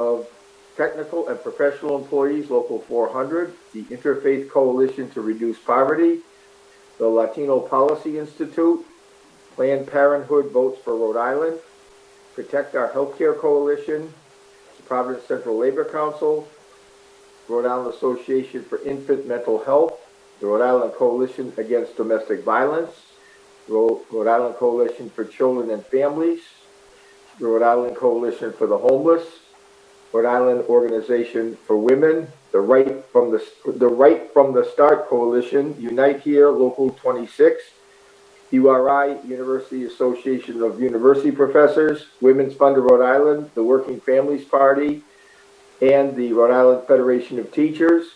of Technical and Professional Employees, Local 400, the Interfaith Coalition to Reduce Poverty, the Latino Policy Institute, Planned Parenthood Votes for Rhode Island, Protect Our Healthcare Coalition, the Providence Central Labor Council, Rhode Island Association for Infant Mental Health, the Rhode Island Coalition Against Domestic Violence, Rhode Island Coalition for Children and Families, the Rhode Island Coalition for the Homeless, Rhode Island Organization for Women, the Right from the Start Coalition, Unite Here, Local 26, URI, University Association of University Professors, Women's Fund of Rhode Island, the Working Families Party, and the Rhode Island Federation of Teachers,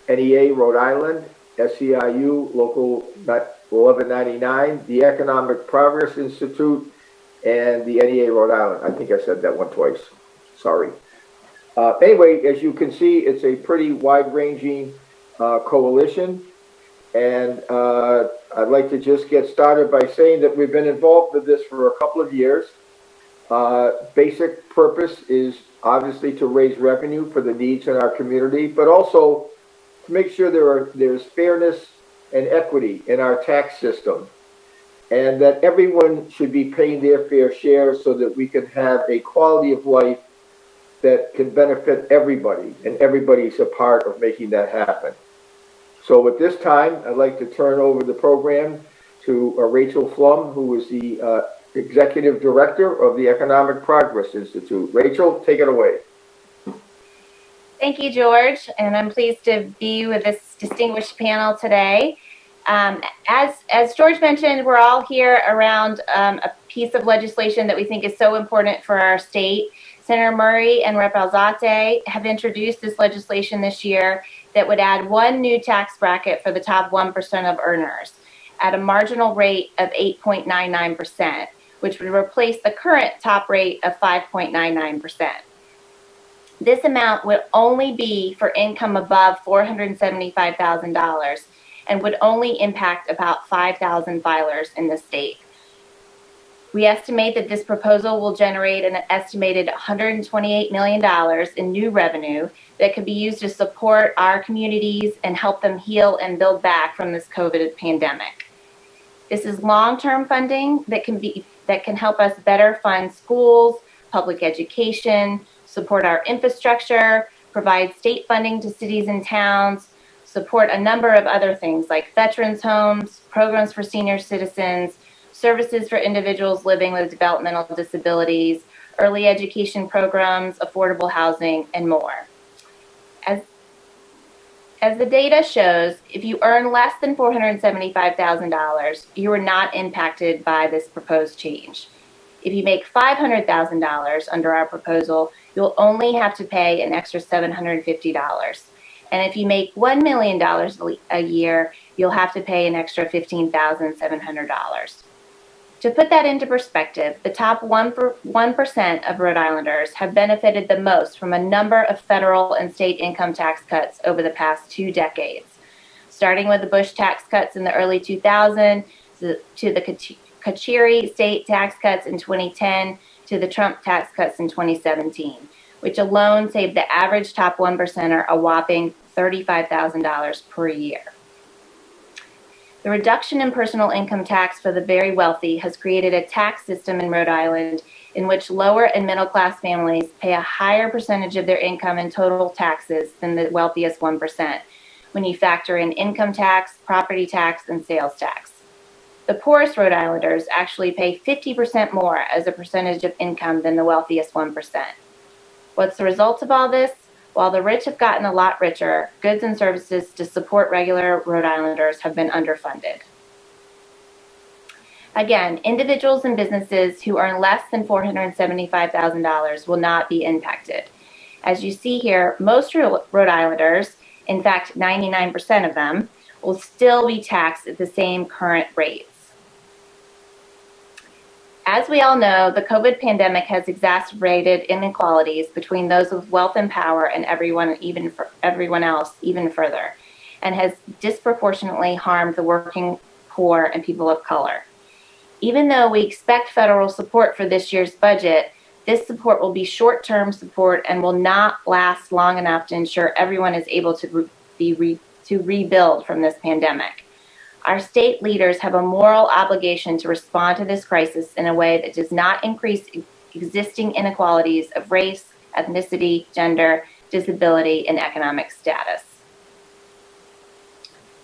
NEA Rhode Island, SEIU Local 1199, the Economic Progress Institute, and the NEA Rhode Island. I think I said that one twice. Sorry. Anyway, as you can see, it's a pretty wide-ranging coalition. And I'd like to just get started by saying that we've been involved with this for a couple of years. Basic purpose is obviously to raise revenue for the needs in our community, but also to make sure there's fairness and equity in our tax system, and that everyone should be paying their fair share so that we can have a quality of life that can benefit everybody, and everybody's a part of making that happen. So at this time, I'd like to turn over the program to Rachel Flum, who is the Executive Director of the Economic Progress Institute. Rachel, take it away. Thank you, George, and I'm pleased to be with this distinguished panel today. As George mentioned, we're all here around a piece of legislation that we think is so important for our state. Senator Murray and Rep. Alzate have introduced this legislation this year that would add one new tax bracket for the top 1% of earners at a marginal rate of 8.99%, which would replace the current top rate of 5.99%. This amount would only be for income above $475,000 and would only impact about 5,000 filers in the state. We estimate that this proposal will generate an estimated $128 million in new revenue that could be used to support our communities and help them heal and build back from this COVID pandemic. This is long-term funding that can help us better fund schools, public education, support our infrastructure, provide state funding to cities and towns, support a number of other things like veterans homes, programs for senior citizens, services for individuals living with developmental disabilities, early education programs, affordable housing, and more. As the data shows, if you earn less than $475,000, you are not impacted by this proposed change. If you make $500,000 under our proposal, you'll only have to pay an extra $750. And if you make $1 million a year, you'll have to pay an extra $15,700. To put that into perspective, the top 1% of Rhode Islanders have benefited the most from a number of federal and state income tax cuts over the past 2 decades, starting with the Bush tax cuts in the early 2000s to the Kachiri state tax cuts in 2010 to the Trump tax cuts in 2017, which alone saved the average top 1%er a whopping $35,000 per year. The reduction in personal income tax for the very wealthy has created a tax system in Rhode Island in which lower and middle class families pay a higher percentage of their income in total taxes than the wealthiest 1% when you factor in income tax, property tax, and sales tax. The poorest Rhode Islanders actually pay 50% more as a percentage of income than the wealthiest 1%. What's the result of all this? While the rich have gotten a lot richer, goods and services to support regular Rhode Islanders have been underfunded. Again, individuals and businesses who earn less than $475,000 will not be impacted. As you see here, most Rhode Islanders, in fact 99% of them, will still be taxed at the same current rates. As we all know, the COVID pandemic has exacerbated inequalities between those with wealth and power and everyone else even further, and has disproportionately harmed the working poor and people of color. Even though we expect federal support for this year's budget, This support will be short-term support and will not last long enough to ensure everyone is able to rebuild from this pandemic. Our state leaders have a moral obligation to respond to this crisis in a way that does not increase existing inequalities of race, ethnicity, gender, disability, and economic status.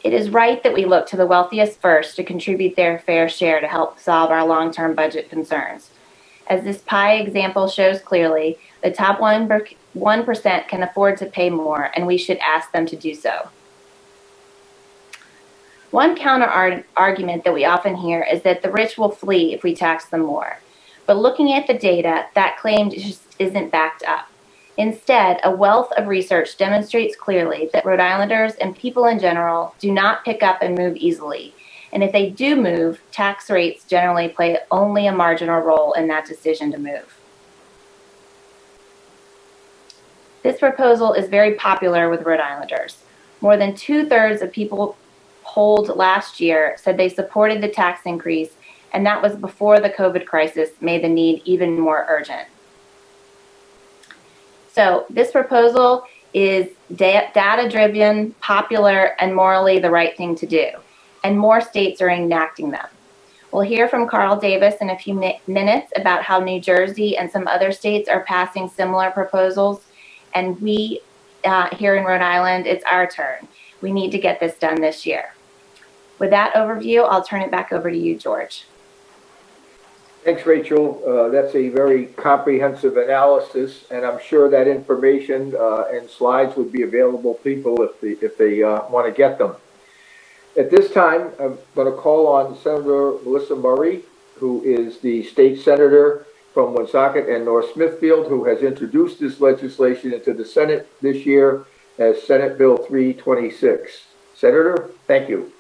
It is right that we look to the wealthiest first to contribute their fair share to help solve our long-term budget concerns. As this pie example shows clearly, the top 1% can afford to pay more, and we should ask them to do so. One counter argument that we often hear is that the rich will flee if we tax them more. But looking at the data, that claim just isn't backed up. Instead, a wealth of research demonstrates clearly that Rhode Islanders and people in general do not pick up and move easily. And if they do move, tax rates generally play only a marginal role in that decision to move. This proposal is very popular with Rhode Islanders. More than 2/3 of people polled last year said they supported the tax increase, and that was before the COVID crisis made the need even more urgent. So this proposal is data-driven, popular, and morally the right thing to do, and more states are enacting them. We'll hear from Carl Davis in a few minutes about how New Jersey and some other states are passing similar proposals, and we here in Rhode Island, it's our turn. We need to get this done this year. With that overview, I'll turn it back over to you, George. Thanks, Rachel. That's a very comprehensive analysis, and I'm sure that information and slides would be available to people if they want to get them. At this time, I'm going to call on Senator Melissa Murray, who is the state senator from Woonsocket and North Smithfield, who has introduced this legislation into the Senate this year as Senate Bill 326. Senator, thank you.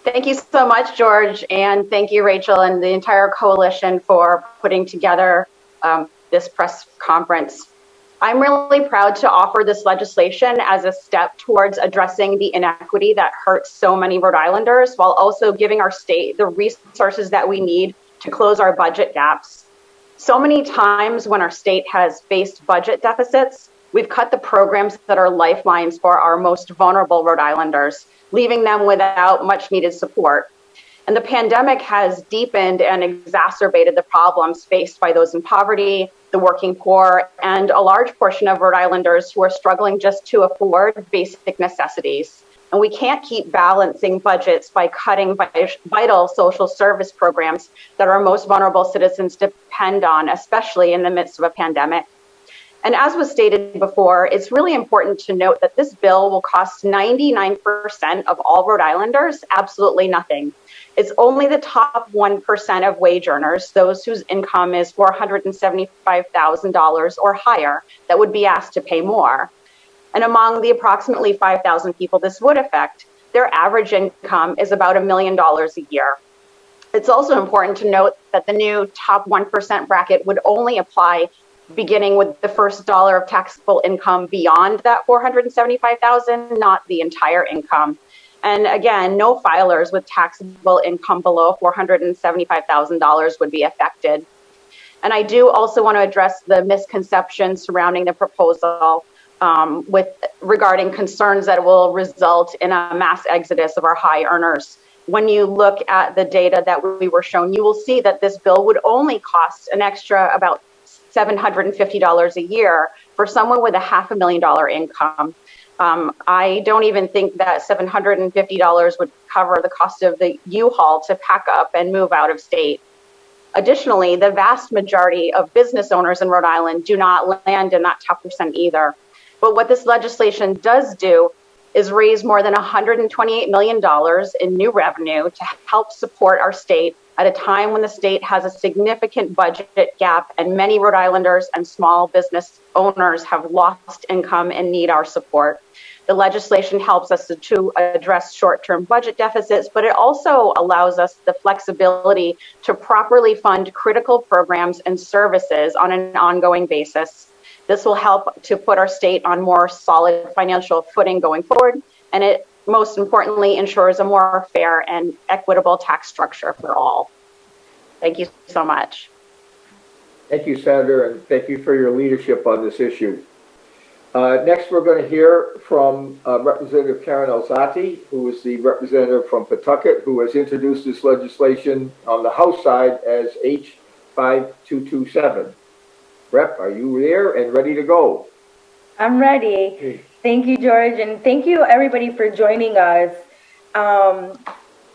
Thank you so much, George, and thank you, Rachel, and the entire coalition for putting together this press conference. I'm really proud to offer this legislation as a step towards addressing the inequity that hurts so many Rhode Islanders, while also giving our state the resources that we need to close our budget gaps. So many times when our state has faced budget deficits, we've cut the programs that are lifelines for our most vulnerable Rhode Islanders, leaving them without much needed support. And the pandemic has deepened and exacerbated the problems faced by those in poverty, the working poor, and a large portion of Rhode Islanders who are struggling just to afford basic necessities. And we can't keep balancing budgets by cutting vital social service programs that our most vulnerable citizens depend on, especially in the midst of a pandemic. And as was stated before, it's really important to note that this bill will cost 99% of all Rhode Islanders absolutely nothing. It's only the top 1% of wage earners, those whose income is $475,000 or higher, that would be asked to pay more. And among the approximately 5,000 people this would affect, their average income is about $1 million a year. It's also important to note that the new top 1% bracket would only apply beginning with the first dollar of taxable income beyond that $475,000, not the entire income. And again, no filers with taxable income below $475,000 would be affected. And I do also want to address the misconceptions surrounding the proposal regarding concerns that will result in a mass exodus of our high earners. When you look at the data that we were shown, you will see that this bill would only cost an extra about $750 a year for someone with a $500,000 income. I don't even think that $750 would cover the cost of the U-Haul to pack up and move out of state. Additionally, the vast majority of business owners in Rhode Island do not land in that top percent either. But what this legislation does do is raise more than $128 million in new revenue to help support our state at a time when the state has a significant budget gap and many Rhode Islanders and small business owners have lost income and need our support. The legislation helps us to address short-term budget deficits, but it also allows us the flexibility to properly fund critical programs and services on an ongoing basis. This will help to put our state on more solid financial footing going forward, and it most importantly ensures a more fair and equitable tax structure for all. Thank you so much. Thank you, Senator, and thank you for your leadership on this issue. Next, we're going to hear from Representative Karen Alzati, who is the representative from Pawtucket, who has introduced this legislation on the House side as H5227. Rep, are you there and ready to go? I'm ready. Thank you, George, and thank you everybody for joining us.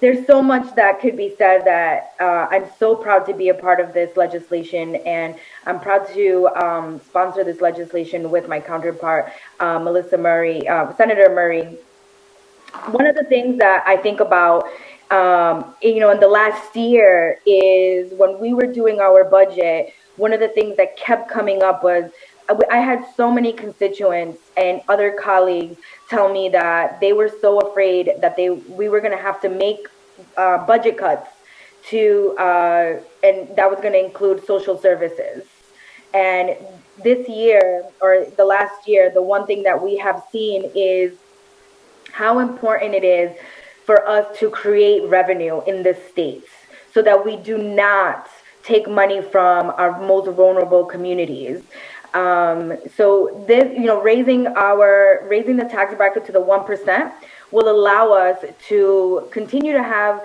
There's so much that could be said that I'm so proud to be a part of this legislation, and I'm proud to sponsor this legislation with my counterpart, Melissa Murray, Senator Murray. One of the things that I think about, in the last year is when we were doing our budget, one of the things that kept coming up was I had so many constituents and other colleagues tell me that they were so afraid that we were going to have to make budget cuts and that was going to include social services. And this year, or the last year, the one thing that we have seen is how important it is for us to create revenue in the states so that we do not take money from our most vulnerable communities. So this, raising the tax bracket to the 1% will allow us to continue to have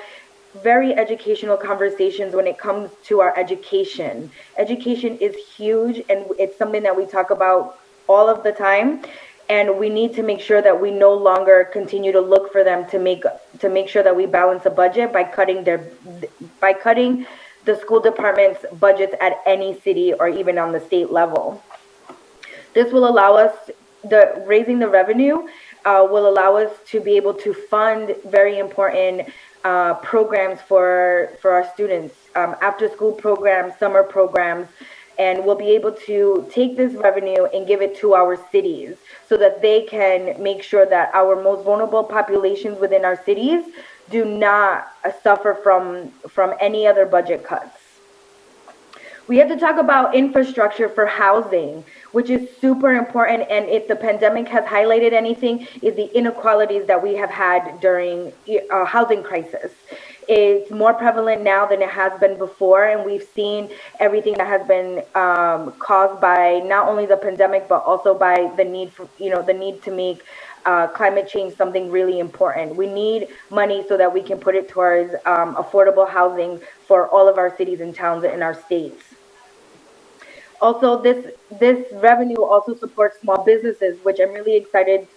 very educational conversations when it comes to our education. Education is huge, and it's something that we talk about all of the time. And we need to make sure that we no longer continue to look for them to make sure that we balance a budget by cutting the school department's budgets at any city or even on the state level. This will allow us, raising the revenue will allow us to be able to fund very important programs for our students, after school programs, summer programs, and we'll be able to take this revenue and give it to our cities so that they can make sure that our most vulnerable populations within our cities do not suffer from any other budget cuts. We have to talk about infrastructure for housing, which is super important. And if the pandemic has highlighted anything, is the inequalities that we have had during housing crisis. It's more prevalent now than it has been before, and we've seen everything that has been caused by not only the pandemic but also by the need to make climate change something really important. We need money so that we can put it towards affordable housing for all of our cities and towns in our states. Also, this revenue also supports small businesses, which I'm really excited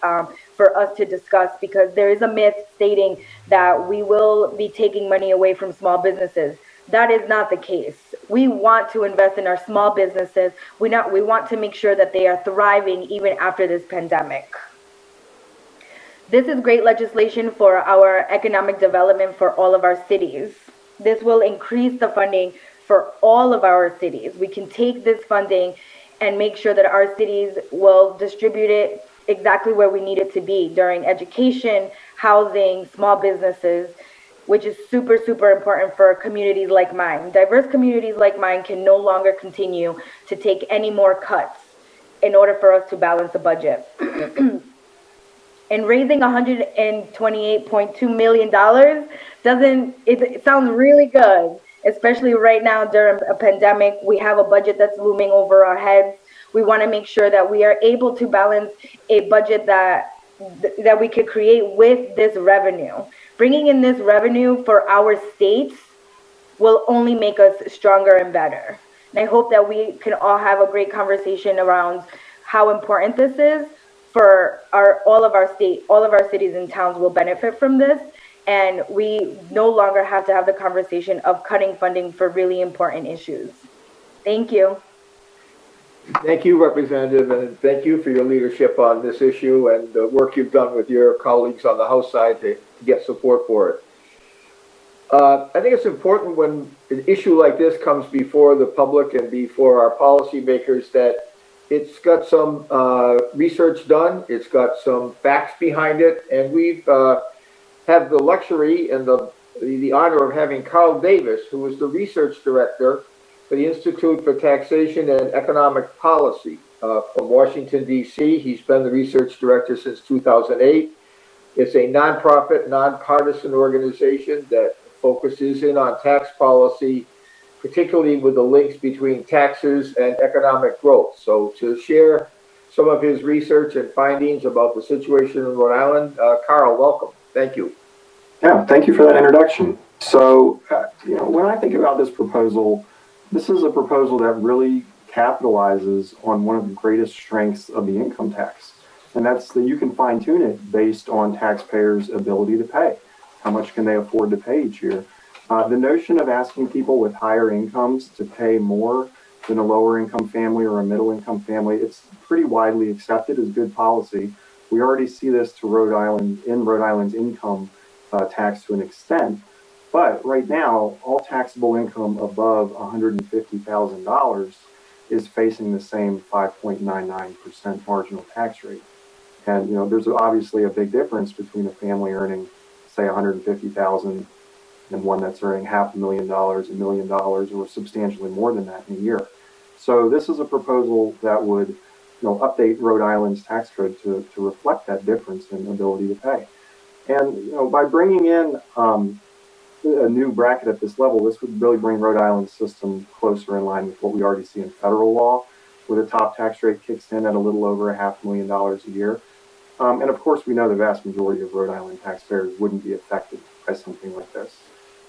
for us to discuss, because there is a myth stating that we will be taking money away from small businesses. That is not the case. We want to invest in our small businesses. We want to make sure that they are thriving even after this pandemic. This is great legislation for our economic development for all of our cities. This will increase the funding for all of our cities. We can take this funding and make sure that our cities will distribute it exactly where we need it to be during education, housing, small businesses, which is super, super important for communities like mine. Diverse communities like mine can no longer continue to take any more cuts in order for us to balance the budget. And raising $128.2 million it sounds really good, especially right now during a pandemic. We have a budget that's looming over our heads. We want to make sure that we are able to balance a budget that we could create with this revenue. Bringing in this revenue for our states will only make us stronger and better. And I hope that we can all have a great conversation around how important this is for all of our cities and towns will benefit from this. And we no longer have to have the conversation of cutting funding for really important issues. Thank you. Thank you, Representative, and thank you for your leadership on this issue and the work you've done with your colleagues on the House side to get support for it. I think it's important when an issue like this comes before the public and before our policymakers that it's got some research done, it's got some facts behind it, and we've have the luxury and the honor of having Carl Davis, who is the research director for the Institute for Taxation and Economic Policy from Washington, D.C. He's been the research director since 2008. It's a nonprofit, nonpartisan organization that focuses in on tax policy particularly with the links between taxes and economic growth. So to share some of his research and findings about the situation in Rhode Island, Carl, welcome. Thank you. Yeah, thank you for that introduction. So, when I think about this proposal, this is a proposal that really capitalizes on one of the greatest strengths of the income tax. And that's that you can fine tune it based on taxpayers' ability to pay. How much can they afford to pay each year? The notion of asking people with higher incomes to pay more than a lower income family or a middle income family, it's pretty widely accepted as good policy. We already see this to Rhode Island's income tax to an extent. But right now, all taxable income above $150,000 is facing the same 5.99% marginal tax rate. And there's obviously a big difference between a family earning, say, $150,000 and one that's earning $500,000, $1 million, or substantially more than that in a year. So this is a proposal that would, update Rhode Island's tax code to reflect that difference in ability to pay. And by bringing in a new bracket at this level, this would really bring Rhode Island's system closer in line with what we already see in federal law, where the top tax rate kicks in at a little over $500,000 a year. And of course, we know the vast majority of Rhode Island taxpayers wouldn't be affected by something like this.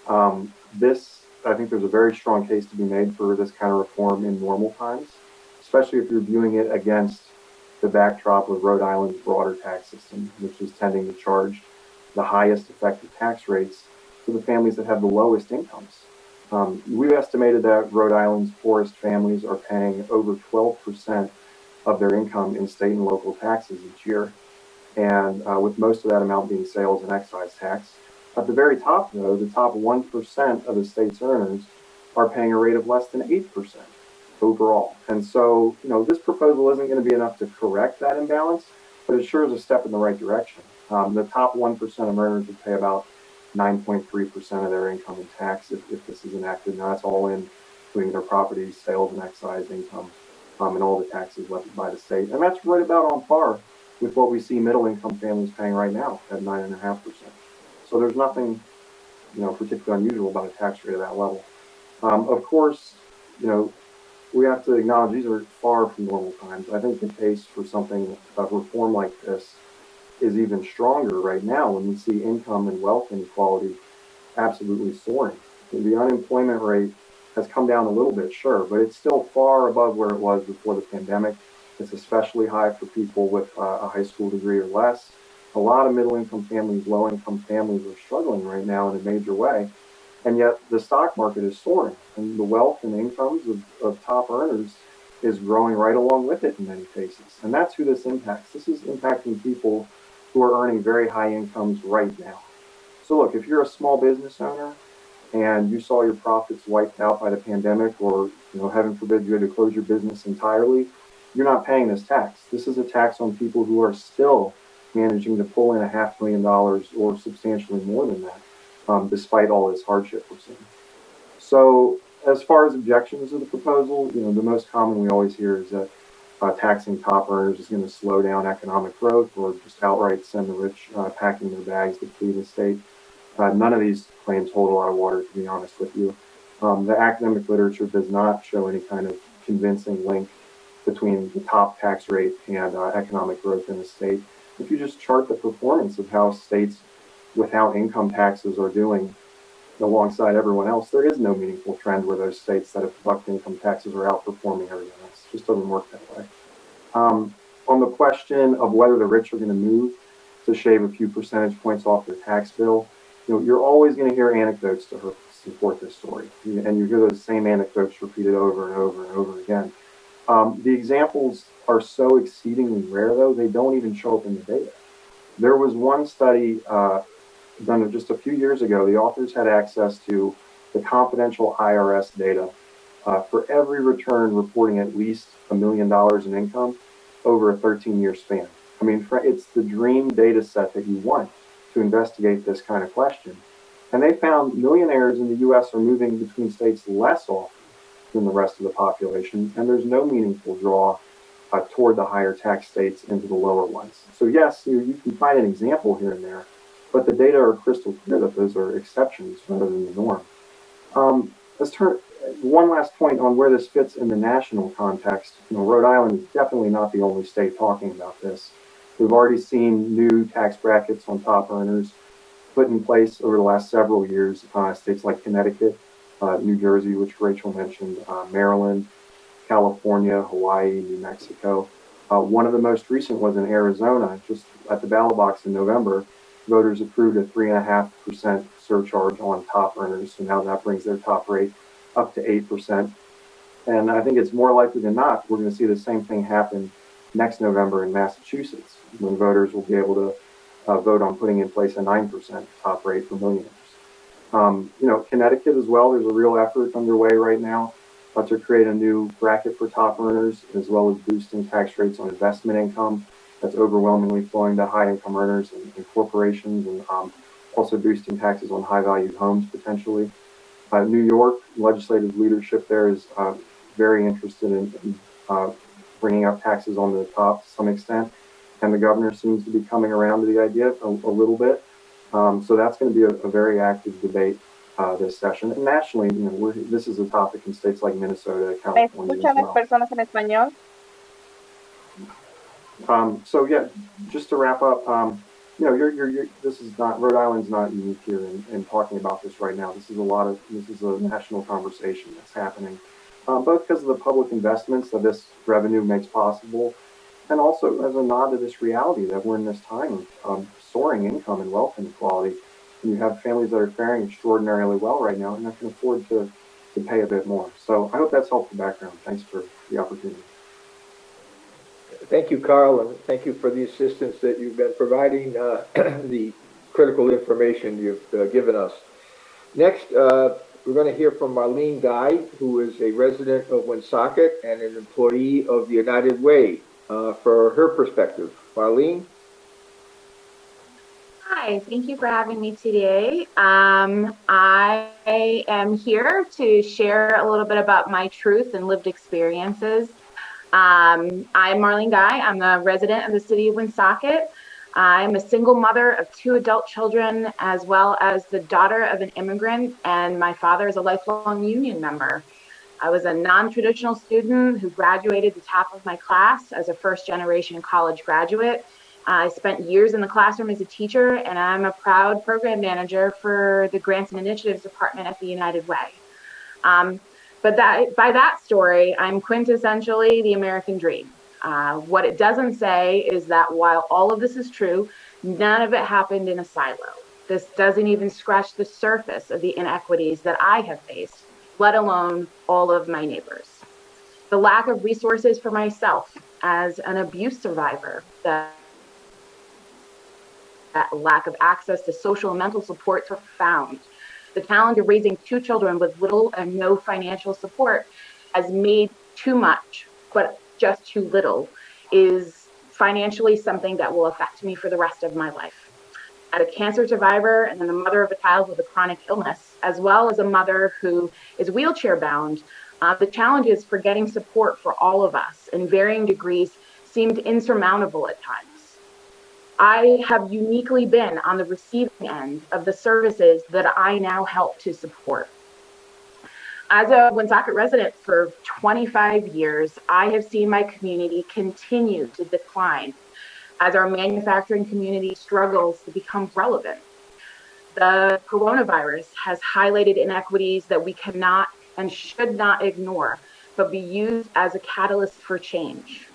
I think there's a very strong case to be made for this kind of reform in normal times, especially if you're viewing it against the backdrop of Rhode Island's broader tax system, which is tending to charge the highest effective tax rates to the families that have the lowest incomes. We've estimated that Rhode Island's poorest families are paying over 12% of their income in state and local taxes each year, and with most of that amount being sales and excise tax. At the very top, though, the top 1% of the state's earners are paying a rate of less than 8% overall. And so, this proposal isn't going to be enough to correct that imbalance, but it sure is a step in the right direction. The top 1% of earners would pay about 9.3% of their income in tax if this is enacted. Now, that's all in, including their property, sales, and excise income, and all the taxes levied by the state. And that's right about on par with what we see middle-income families paying right now at 9.5%. So there's nothing, particularly unusual about a tax rate at that level. Of course, we have to acknowledge these are far from normal times. I think the case for something of reform like this is even stronger right now when we see income and wealth inequality absolutely soaring. The unemployment rate has come down a little bit, sure, but it's still far above where it was before the pandemic. It's especially high for people with a high school degree or less. A lot of middle-income families, low-income families are struggling right now in a major way, and yet the stock market is soaring, and the wealth and incomes of top earners is growing right along with it in many cases. And that's who this impacts. This is impacting people who are earning very high incomes right now. So look, if you're a small business owner and you saw your profits wiped out by the pandemic, or heaven forbid you had to close your business entirely, you're not paying this tax. This is a tax on people who are still managing to pull in $500,000 or substantially more than that, despite all this hardship we're seeing. So as far as objections to the proposal, the most common we always hear is that taxing top earners is going to slow down economic growth or just outright send the rich packing their bags to flee the state. None of these claims hold a lot of water, to be honest with you. The academic literature does not show any kind of convincing link between the top tax rate and economic growth in the state. If you just chart the performance of how states without income taxes are doing alongside everyone else, there is no meaningful trend where those states that have deducted income taxes are outperforming everyone else. It just doesn't work that way. On the question of whether the rich are going to move to shave a few percentage points off their tax bill, you're always going to hear anecdotes to support this story. And you hear those same anecdotes repeated over and over and over again. The examples are so exceedingly rare, though, they don't even show up in the data. There was one study done just a few years ago. The authors had access to the confidential IRS data for every return reporting at least $1 million in income over a 13-year span. I mean, it's the dream data set that you want to investigate this kind of question. And they found millionaires in the U.S. are moving between states less often than the rest of the population, and there's no meaningful draw toward the higher tax states into the lower ones. So yes, you can find an example here and there, but the data are crystal clear that those are exceptions rather than the norm. one last point on where this fits in the national context. Rhode Island is definitely not the only state talking about this. We've already seen new tax brackets on top earners put in place over the last several years. States like Connecticut, New Jersey, which Rachel mentioned, Maryland, California, Hawaii, New Mexico. One of the most recent was in Arizona. Just at the ballot box in November, voters approved a 3.5% surcharge on top earners. So now that brings their top rate up to 8%. And I think it's more likely than not, we're going to see the same thing happen next November in Massachusetts, when voters will be able to vote on putting in place a 9% top rate for millionaires. Connecticut as well, there's a real effort underway right now to create a new bracket for top earners, as well as boosting tax rates on investment income. That's overwhelmingly flowing to high income earners and corporations, and also boosting taxes on high valued homes potentially. New York legislative leadership there is very interested in bringing up taxes on the top to some extent, and the governor seems to be coming around to the idea a little bit. So that's going to be a very active debate this session. And nationally, this is a topic in states like Minnesota, ¿Me California as escuchan las well. personas en español? So yeah, just to wrap up, this is not, Rhode Island's not unique here in talking about this right now. This is a national conversation that's happening, both because of the public investments that this revenue makes possible, and also as a nod to this reality that we're in this time of soaring income and wealth inequality. And you have families that are faring extraordinarily well right now and that can afford to pay a bit more. So I hope that's helpful background. Thanks for the opportunity. Thank you, Carl, and thank you for the assistance that you've been providing, the critical information you've given us. Next, we're going to hear from Marlene Guy, who is a resident of Woonsocket and an employee of the United Way, for her perspective. Marlene? Hi, thank you for having me today. I am here to share a little bit about my truth and lived experiences. I'm Marlene Guy. I'm a resident of the city of Woonsocket. I'm a single mother of 2 adult children, as well as the daughter of an immigrant, and my father is a lifelong union member. I was a non-traditional student who graduated the top of my class as a first-generation college graduate. I spent years in the classroom as a teacher, and I'm a proud program manager for the Grants and Initiatives Department at the United Way. But by that story, I'm quintessentially the American dream. What it doesn't say is that while all of this is true, none of it happened in a silo. This doesn't even scratch the surface of the inequities that I have faced, let alone all of my neighbors. The lack of resources for myself as an abuse survivor, that lack of access to social and mental support is profound. The challenge of raising 2 children with little and no financial support has made too much, but just too little, is financially something that will affect me for the rest of my life. As a cancer survivor and then the mother of a child with a chronic illness, as well as a mother who is wheelchair bound, the challenges for getting support for all of us in varying degrees seemed insurmountable at times. I have uniquely been on the receiving end of the services that I now help to support. As a Woonsocket resident for 25 years, I have seen my community continue to decline as our manufacturing community struggles to become relevant. The coronavirus has highlighted inequities that we cannot and should not ignore, but be used as a catalyst for change.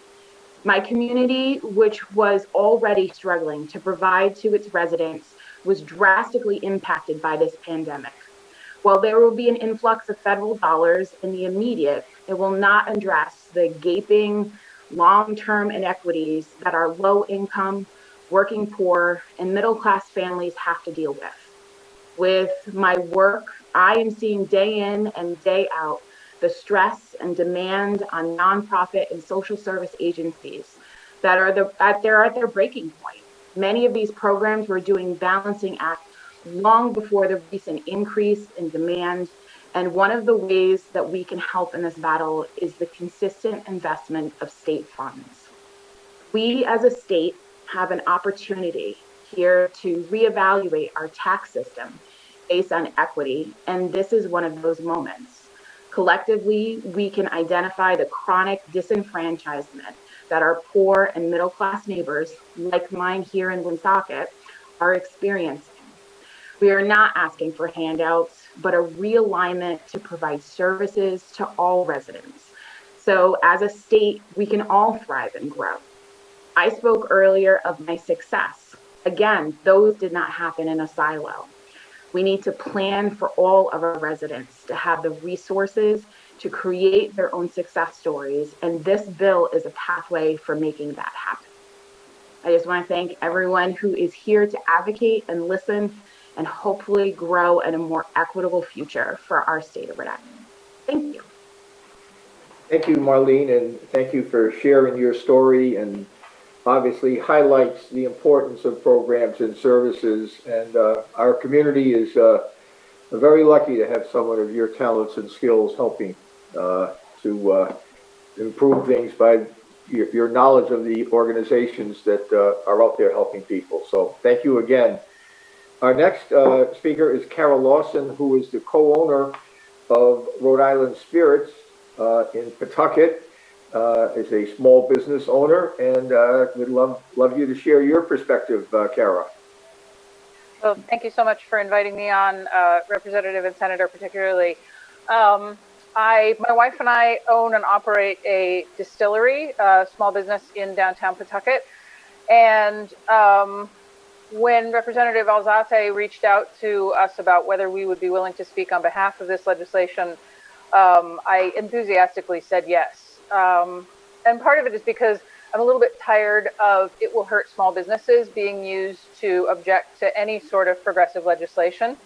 My community, which was already struggling to provide to its residents, was drastically impacted by this pandemic. While there will be an influx of federal dollars in the immediate, it will not address the gaping long-term inequities that our low-income, working poor, and middle-class families have to deal with. With my work, I am seeing day in and day out the stress and demand on nonprofit and social service agencies that are at their breaking point. Many of these programs were doing balancing act long before the recent increase in demand. And one of the ways that we can help in this battle is the consistent investment of state funds. We as a state have an opportunity here to reevaluate our tax system based on equity, and this is one of those moments. Collectively, we can identify the chronic disenfranchisement that our poor and middle-class neighbors, like mine here in Woonsocket, are experiencing. We are not asking for handouts, but a realignment to provide services to all residents. So as a state, we can all thrive and grow. I spoke earlier of my success. Again, those did not happen in a silo. We need to plan for all of our residents to have the resources to create their own success stories, and this bill is a pathway for making that happen. I just want to thank everyone who is here to advocate and listen and hopefully grow in a more equitable future for our state of Rhode Island. Thank you. Thank you, Marlene, and thank you for sharing your story and obviously highlights the importance of programs and services. And our community is very lucky to have someone of your talents and skills helping to improve things by your knowledge of the organizations that are out there helping people. So thank you again. Our next speaker is Carol Lawson, who is the co-owner of Rhode Island Spirits in Pawtucket. Is a small business owner, and we'd love you to share your perspective, Kara. Well, thank you so much for inviting me on, Representative and Senator particularly. My wife and I own and operate a distillery, a small business in downtown Pawtucket. And when Representative Alzate reached out to us about whether we would be willing to speak on behalf of this legislation, I enthusiastically said yes. And part of it is because I'm a little bit tired of it will hurt small businesses being used to object to any sort of progressive legislation.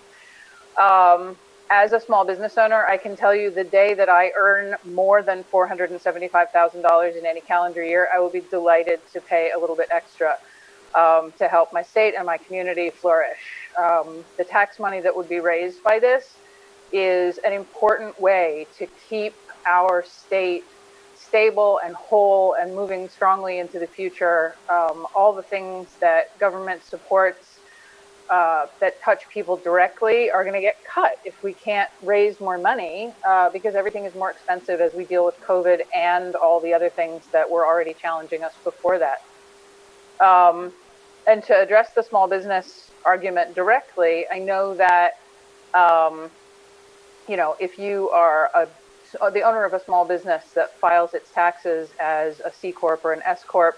As a small business owner, I can tell you the day that I earn more than $475,000 in any calendar year, I will be delighted to pay a little bit extra to help my state and my community flourish. The tax money that would be raised by this is an important way to keep our state stable and whole and moving strongly into the future. All the things that government supports that touch people directly are going to get cut if we can't raise more money because everything is more expensive as we deal with COVID and all the other things that were already challenging us before that. And to address the small business argument directly, I know that if you are the owner of a small business that files its taxes as a C Corp or an S Corp,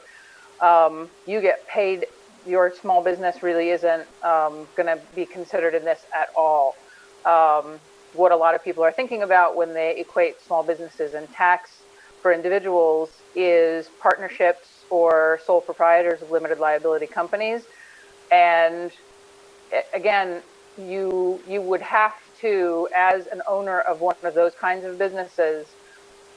you get paid. Your small business really isn't going to be considered in this at all. What a lot of people are thinking about when they equate small businesses and tax for individuals is partnerships or sole proprietors of limited liability companies. And again, you would have to, as an owner of one of those kinds of businesses,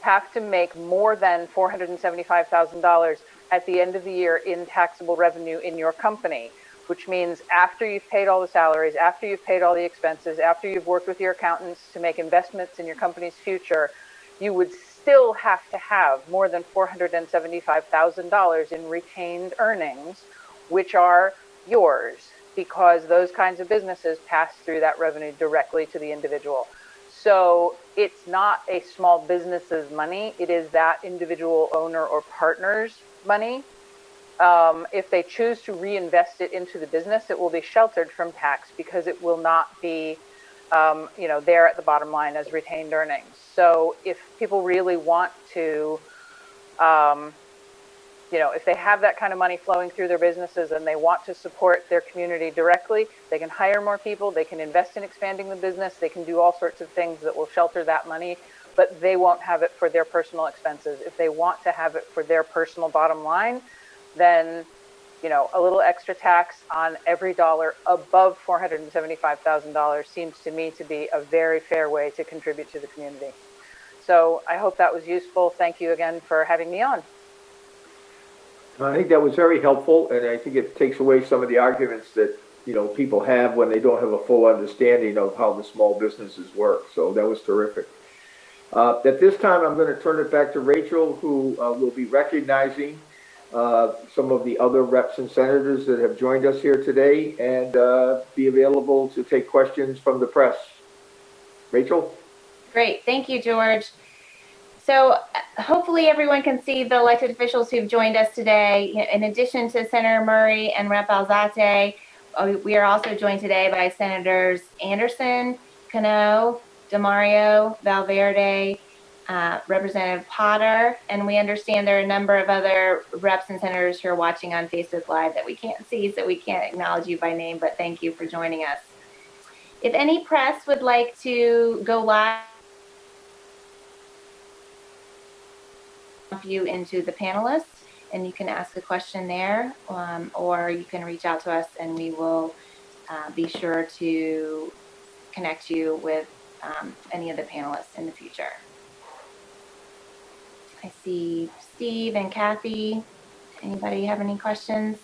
have to make more than $475,000 at the end of the year in taxable revenue in your company, which means after you've paid all the salaries, after you've paid all the expenses, after you've worked with your accountants to make investments in your company's future, you would still have to have more than $475,000 in retained earnings, which are yours, because those kinds of businesses pass through that revenue directly to the individual. So it's not a small business's money, it is that individual owner or partner's money. If they choose to reinvest it into the business, it will be sheltered from tax because it will not be there at the bottom line as retained earnings. So if people really want to if they have that kind of money flowing through their businesses and they want to support their community directly, they can hire more people, they can invest in expanding the business, they can do all sorts of things that will shelter that money, but they won't have it for their personal expenses. If they want to have it for their personal bottom line, then a little extra tax on every dollar above $475,000 seems to me to be a very fair way to contribute to the community. So I hope that was useful. Thank you again for having me on. I think that was very helpful, and I think it takes away some of the arguments that people have when they don't have a full understanding of how the small businesses work. So that was terrific. At this time, I'm going to turn it back to Rachel, who will be recognizing some of the other reps and senators that have joined us here today and be available to take questions from the press. Rachel? Great, thank you, George. So hopefully everyone can see the elected officials who've joined us today. In addition to Senator Murray and Rep. Alzate, we are also joined today by Senators Anderson, Cano, DeMario, Valverde, Representative Potter, and we understand there are a number of other reps and senators who are watching on Facebook Live that we can't see, so we can't acknowledge you by name, but thank you for joining us. If any press would like to go live, you into the panelists, and you can ask a question there, or you can reach out to us and we will be sure to connect you with any of the panelists in the future. I see Steve and Kathy. Anybody have any questions?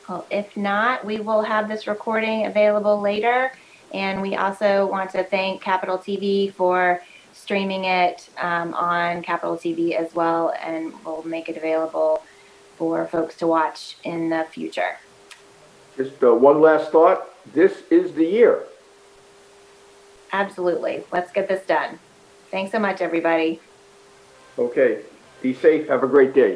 Well, if not, we will have this recording available later. And we also want to thank Capital TV for streaming it on Capital TV as well. And we'll make it available for folks to watch in the future. Just one last thought. This is the year. Absolutely. Let's get this done. Thanks so much, everybody. Okay. Be safe. Have a great day.